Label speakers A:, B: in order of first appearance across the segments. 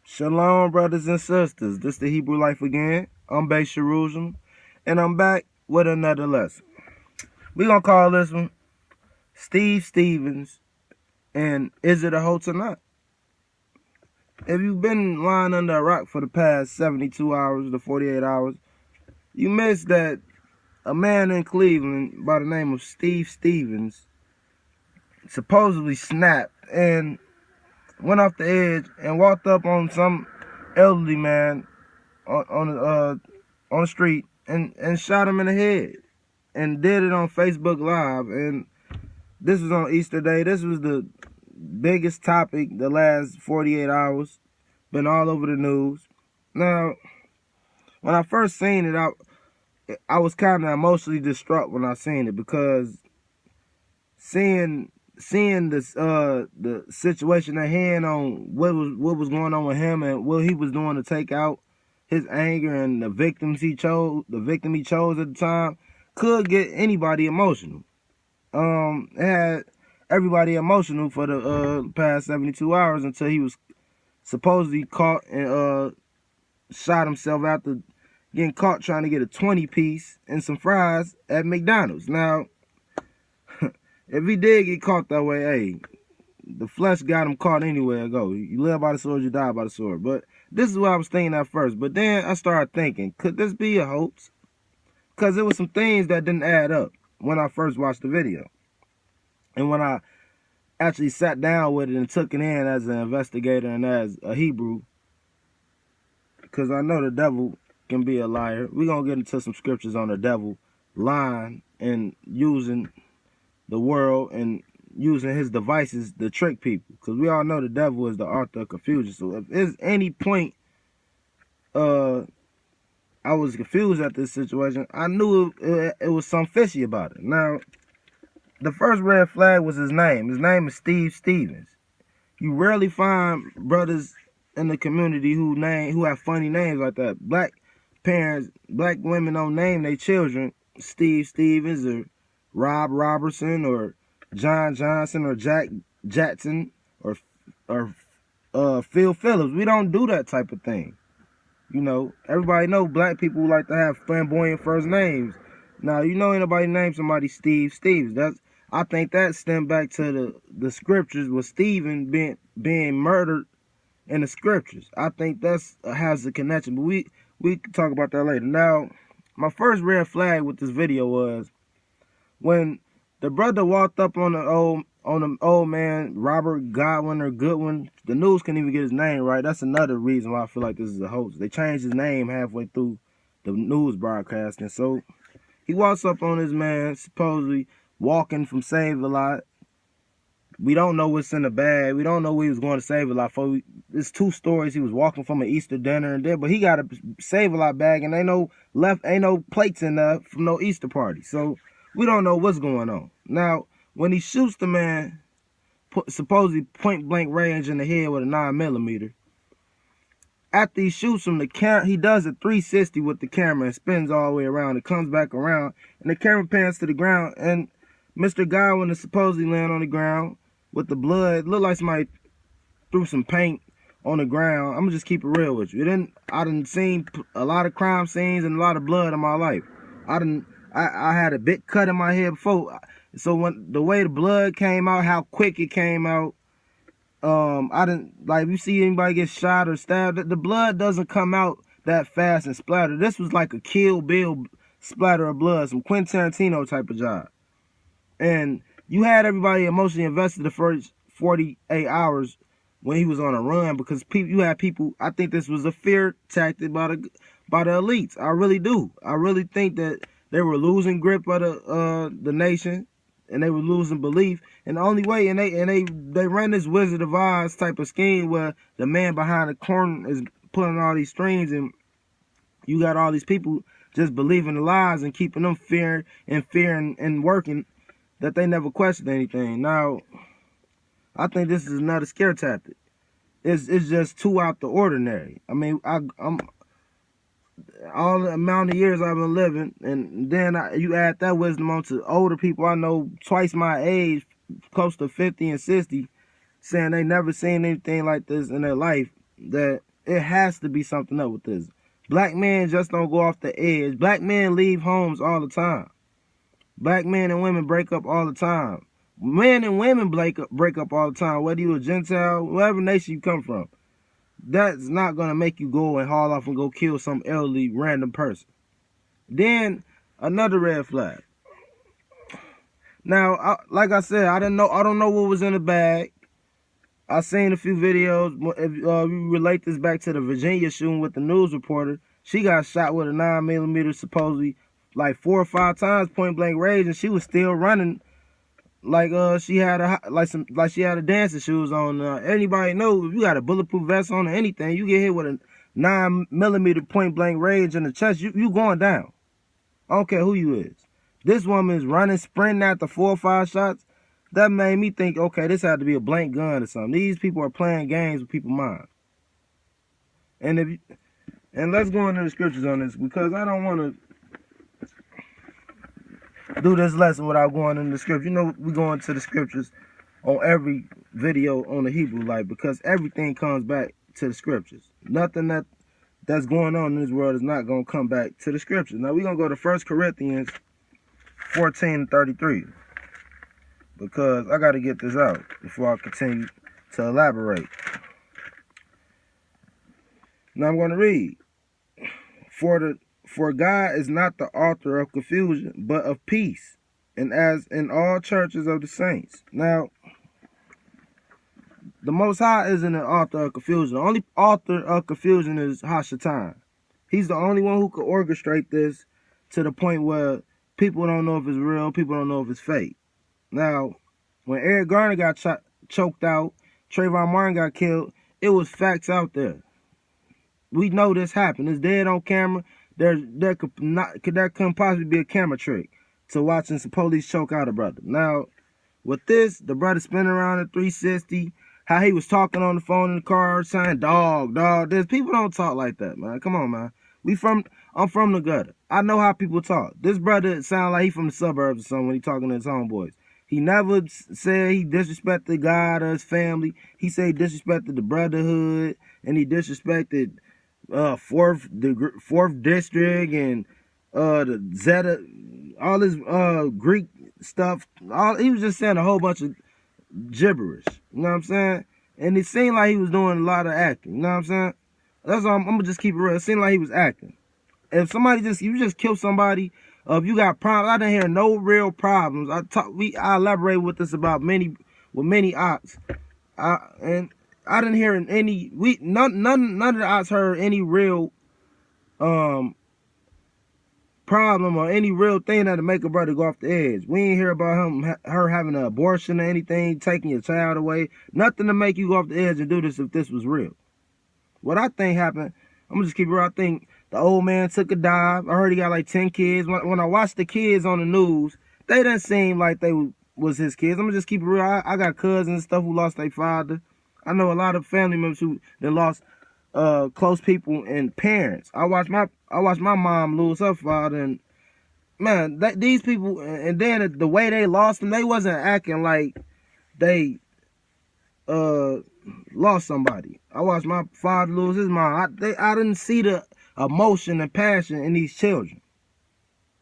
A: Shalom, brothers and sisters. This the Hebrew Life again. I'm Bay Jerusalem, and I'm back with another lesson. We're going to call this one Steve Stevens and Is It a Hoax or Not? If you've been lying under a rock for the past 72 hours to 48 hours, you missed that a man in Cleveland by the name of Steve Stevens supposedly snapped and went off the edge and walked up on some elderly man on the street and shot him in the head and did it on Facebook Live. And this was on Easter Day. This was the biggest topic the last 48 hours. Been all over the news. Now, when I first seen it, I was kind of emotionally distraught when I seen it, because seeing this the situation at hand on what was going on with him and what he was doing to take out his anger and the victim he chose at the time, could get anybody emotional. It had everybody emotional for the past 72 hours until he was supposedly caught and shot himself after getting caught trying to get a 20-piece and some fries at McDonald's. Now, if he did get caught that way, hey, the flesh got him caught anywhere it go. You live by the sword, you die by the sword. But this is what I was thinking at first. But then I started thinking, could this be a hoax? Because there was some things that didn't add up when I first watched the video. And when I actually sat down with it and took it in as an investigator and as a Hebrew, because I know the devil can be a liar. We're going to get into some scriptures on the devil lying and using the world and using his devices to trick people, because we all know the devil is the author of confusion. So if there's any point I was confused at this situation, I knew it was something fishy about it. Now, the first red flag was his name. His name is Steve Stevens. You rarely find brothers in the community who have funny names like that. Black parents, black women don't name their children Steve Stevens or Rob Robertson or John Johnson or Jack Jackson or Phil Phillips. We don't do that type of thing. You know, everybody know black people like to have flamboyant first names. Now, you know, anybody name somebody Steve Stevens. I think that stemmed back to the scriptures with Stephen being murdered in the scriptures. I think that's has a connection, but we can talk about that later. Now, my first red flag with this video was when the brother walked up on the old man, Robert Godwin or Goodwin. The news couldn't even get his name right. That's another reason why I feel like this is a hoax. They changed his name halfway through the news broadcasting. So he walks up on this man, supposedly walking from Save-A-Lot. We don't know what's in the bag. We don't know what he was going to Save-A-Lot for. There's two stories. He was walking from an Easter dinner and there, but he got a Save-A-Lot bag and ain't no plates in there from no Easter party. So we don't know what's going on. Now, when he shoots the man, supposedly point blank range in the head with a 9mm, after he shoots him, he does a 360 with the camera and spins all the way around. It comes back around, and the camera pans to the ground, and Mr. Godwin is supposedly laying on the ground with the blood. It looked like somebody threw some paint on the ground. I'm gonna just keep it real with you. I done seen a lot of crime scenes and a lot of blood in my life. I had a big cut in my head before, so when the way the blood came out, how quick it came out, I didn't like. If you see anybody get shot or stabbed, the blood doesn't come out that fast and splatter. This was like a Kill Bill splatter of blood, some Quentin Tarantino type of job. And you had everybody emotionally invested the first 48 hours when he was on a run, because you had people. I think this was a fear tactic by the elites. I really do. I really think that they were losing grip of the nation, and they were losing belief. And the only way, and they ran this Wizard of Oz type of scheme where the man behind the corner is pulling all these strings, and you got all these people just believing the lies and keeping them fear and working, that they never questioned anything. Now, I think this is another scare tactic. It's just too out the ordinary. I mean, I'm all the amount of years I've been living, and then you add that wisdom onto older people I know twice my age, close to 50 and 60, saying they never seen anything like this in their life, that It has to be something up with this. Black men just don't go off the edge. Black men leave homes all the time. Black men and women break up all the time. Men and women break up all the time, whether you're a Gentile, whatever nation you come from. That's not going to make you go and haul off and go kill some elderly random person. Then, another red flag. Now, like I said, I don't know what was in the bag. I seen a few videos. If we relate this back to the Virginia shooting with the news reporter, she got shot with a 9mm, supposedly like 4 or 5 times, point blank range, and she was still running like she had a dancing shoes on. Anybody know if you got a bulletproof vest on or anything, you get hit with a 9mm point blank range in the chest, you going down. I don't care who you is. This woman is running, sprinting after 4 or 5 shots. That made me think, okay, this had to be a blank gun or something. These people are playing games with people's minds. And let's go into the scriptures on this, because I don't want to do this lesson without going into the scriptures. You know, we go into the scriptures on every video on the Hebrew Life, because everything comes back to the scriptures. Nothing that's going on in this world is not going to come back to the scriptures. Now, we're going to go to 1 Corinthians 14:33. Because I got to get this out before I continue to elaborate. Now I'm going to read. For God is not the author of confusion, but of peace, and as in all churches of the saints. Now, the Most High isn't an author of confusion. The only author of confusion is Hashatan. He's the only one who could orchestrate this to the point where people don't know if it's real, people don't know if it's fake. Now, when Eric Garner got choked out, Trayvon Martin got killed, it was facts out there. We know this happened. It's dead on camera. There couldn't possibly be a camera trick to watching some police choke out a brother. Now, with this, the brother spinning around at 360, how he was talking on the phone in the car, saying, dog, this. People don't talk like that, man. Come on, man. I'm from the gutter. I know how people talk. This brother sound like he from the suburbs or something when he talking to his homeboys. He never said he disrespected God or his family. He said he disrespected the brotherhood, and he disrespected fourth district and the Zeta, all this Greek stuff. He was just saying a whole bunch of gibberish. You know what I'm saying? And it seemed like he was doing a lot of acting. You know what I'm saying? That's all. I'm gonna just keep it real. It seemed like he was acting. If you just kill somebody, if you got problems, I didn't hear no real problems. I elaborate with this about many ops. And I didn't hear none of the ops heard any real problem or any real thing that'll make a brother go off the edge. We ain't hear about her having an abortion or anything, taking your child away. Nothing to make you go off the edge and do this if this was real. What I think happened, I'm gonna just keep it real. I think the old man took a dive. I heard he got like 10 kids. When I watched the kids on the news, they didn't seem like they was his kids. I'm gonna just keep it real. I got cousins and stuff who lost their father. I know a lot of family members who lost close people and parents. I watched my mom lose her father, and man, these people, and then the way they lost them, they wasn't acting like they lost somebody. I watched my father lose his mom. I didn't see the emotion and passion in these children.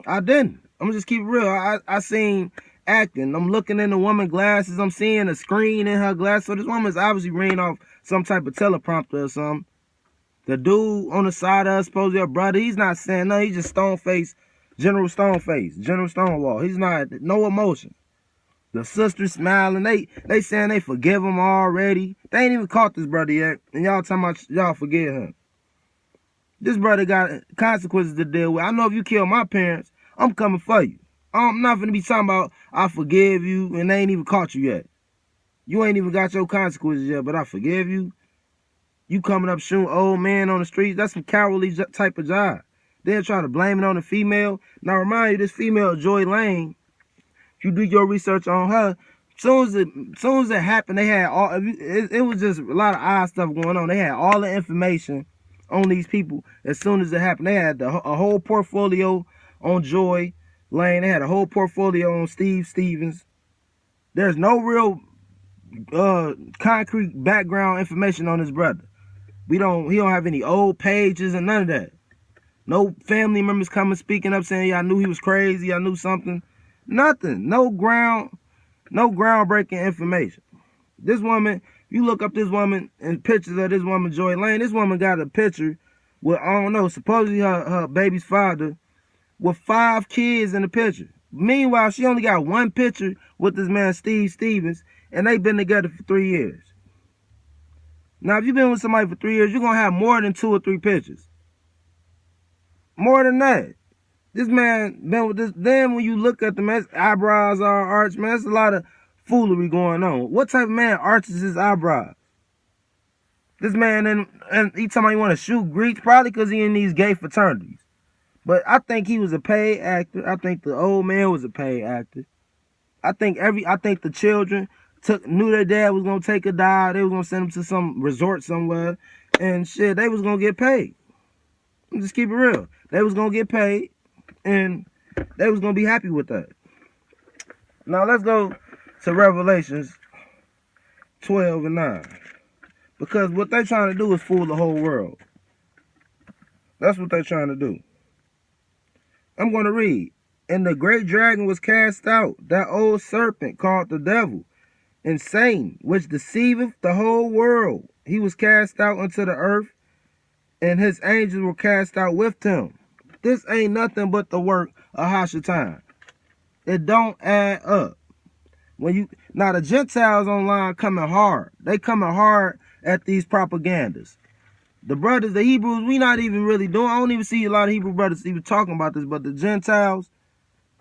A: I didn't. I'm gonna just keep it real. I seen acting. I'm looking in the woman's glasses. I'm seeing a screen in her glass. So this woman's obviously reading off some type of teleprompter or something. The dude on the side of us, supposedly her brother, he's not saying nothing. He's just stone face, General Stonewall. He's not, no emotion. The sisters smiling. They saying they forgive him already. They ain't even caught this brother yet. And y'all talking about y'all forgive him. This brother got consequences to deal with. I know if you kill my parents, I'm coming for you. I'm not going to be talking about I forgive you and they ain't even caught you yet. You ain't even got your consequences yet, but I forgive you. You coming up shooting old man on the streets, that's some cowardly type of job. They'll try to blame it on the female. Now remind you, this female, Joy Lane, if you do your research on her, soon as it happened, they had all, it was just a lot of odd stuff going on. They had all the information on these people as soon as it happened. They had a whole portfolio on Joy Lane. They had a whole portfolio on Steve Stevens. There's no real concrete background information on his brother. He don't have any old pages and none of that. No family members coming speaking up saying y'all knew he was crazy, y'all knew something. Nothing. No groundbreaking information. This woman, you look up this woman and pictures of this woman, Joy Lane. This woman got a picture with, I don't know, supposedly her baby's father with 5 kids in the picture. Meanwhile, she only got one picture with this man, Steve Stevens, and they've been together for 3 years. Now, if you've been with somebody for 3 years, you're going to have more than 2 or 3 pictures. More than that. This man been with this. Then when you look at the man's eyebrows are arched, man, there's a lot of foolery going on. What type of man arches his eyebrows? This man, and he talking about he want to shoot Greeks, probably because he in these gay fraternities. But I think he was a paid actor. I think the old man was a paid actor. I think the children knew their dad was gonna take a dive. They was gonna send them to some resort somewhere, and shit, they was gonna get paid. Just keep it real. They was gonna get paid, and they was gonna be happy with that. Now let's go to Revelations 12 and 9. Because what they're trying to do is fool the whole world. That's what they're trying to do. I'm going to read. And the great dragon was cast out, that old serpent called the devil, and Satan, which deceiveth the whole world. He was cast out into the earth, and his angels were cast out with him. This ain't nothing but the work of Hashatan. It don't add up. Now the Gentiles online coming hard. They coming hard at these propagandas. The brothers, the Hebrews, we not even really doing. I don't even see a lot of Hebrew brothers even talking about this, but the Gentiles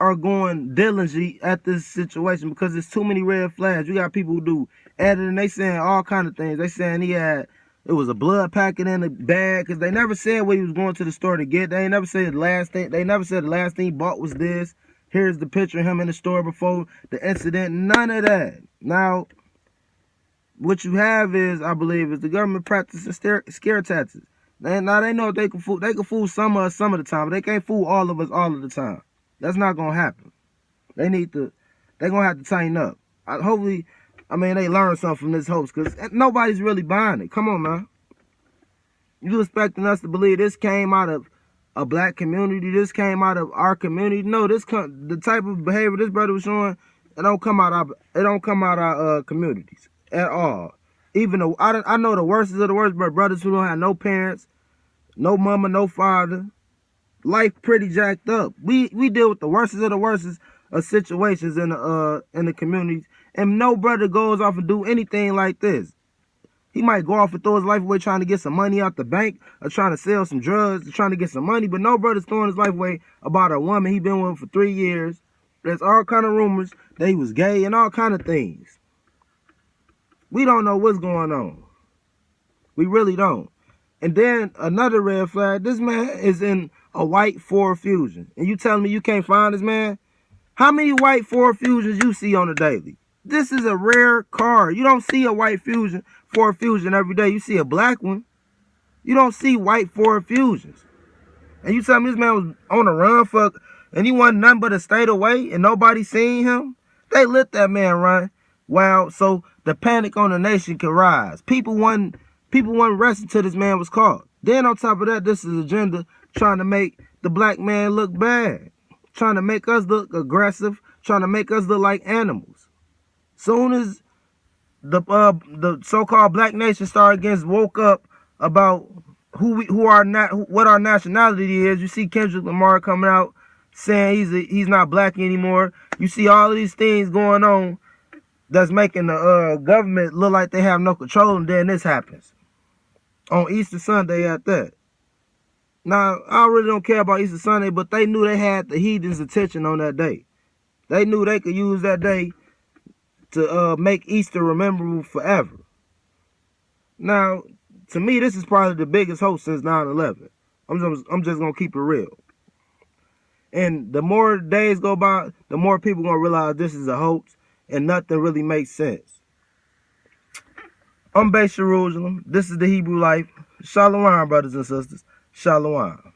A: are going diligently at this situation because there's too many red flags. You got people who do editing. They saying all kind of things. They saying it was a blood packet in the bag because they never said what he was going to the store to get. They ain't never said the last thing. They never said the last thing he bought was this. Here's the picture of him in the store before the incident. None of that. Now, what you have is, I believe, is the government practicing scare tactics. Now they know they can fool some of us some of the time, but they can't fool all of us all of the time. That's not gonna happen. They're gonna have to tighten up. Hopefully, they learn something from this hoax because nobody's really buying it. Come on, man. You expecting us to believe this came out of a black community? This came out of our community? No, the type of behavior this brother was showing, it don't come out our communities at all. Even though I know the worst of the worst, but brothers who don't have no parents, no mama, no father, life pretty jacked up. We deal with the worst of the worst of situations in the communities, and no brother goes off and do anything like this. He might go off and throw his life away trying to get some money out the bank or trying to sell some drugs or trying to get some money, but no brother's throwing his life away about a woman he been with for 3 years. There's all kind of rumors that he was gay and all kind of things. We don't know what's going on. We really don't. And then another red flag, this man is in a white Ford Fusion. And you telling me you can't find this man? How many white Ford Fusions you see on a daily? This is a rare car. You don't see a white Ford Fusion every day. You see a black one. You don't see white Ford Fusions. And you tell me this man was on the run and he wasn't nothing but a state away and nobody seen him? They let that man run. Wow, so the panic on the nation could rise. People weren't arrested till this man was caught. Then on top of that, this is agenda trying to make the black man look bad, trying to make us look aggressive, trying to make us look like animals. Soon as the so-called black nation woke up about what our nationality is, you see Kendrick Lamar coming out saying he's not black anymore. You see all of these things going on that's making the government look like they have no control, and then this happens on Easter Sunday at that. Now, I really don't care about Easter Sunday, but they knew they had the heathens' attention on that day. They knew they could use that day to make Easter memorable forever. Now, to me, this is probably the biggest hoax since 9/11. I'm just going to keep it real. And the more days go by, the more people going to realize this is a hoax and nothing really makes sense. I'm Base Jerusalem. This is the Hebrew Life. Shalom, brothers and sisters. Shalom.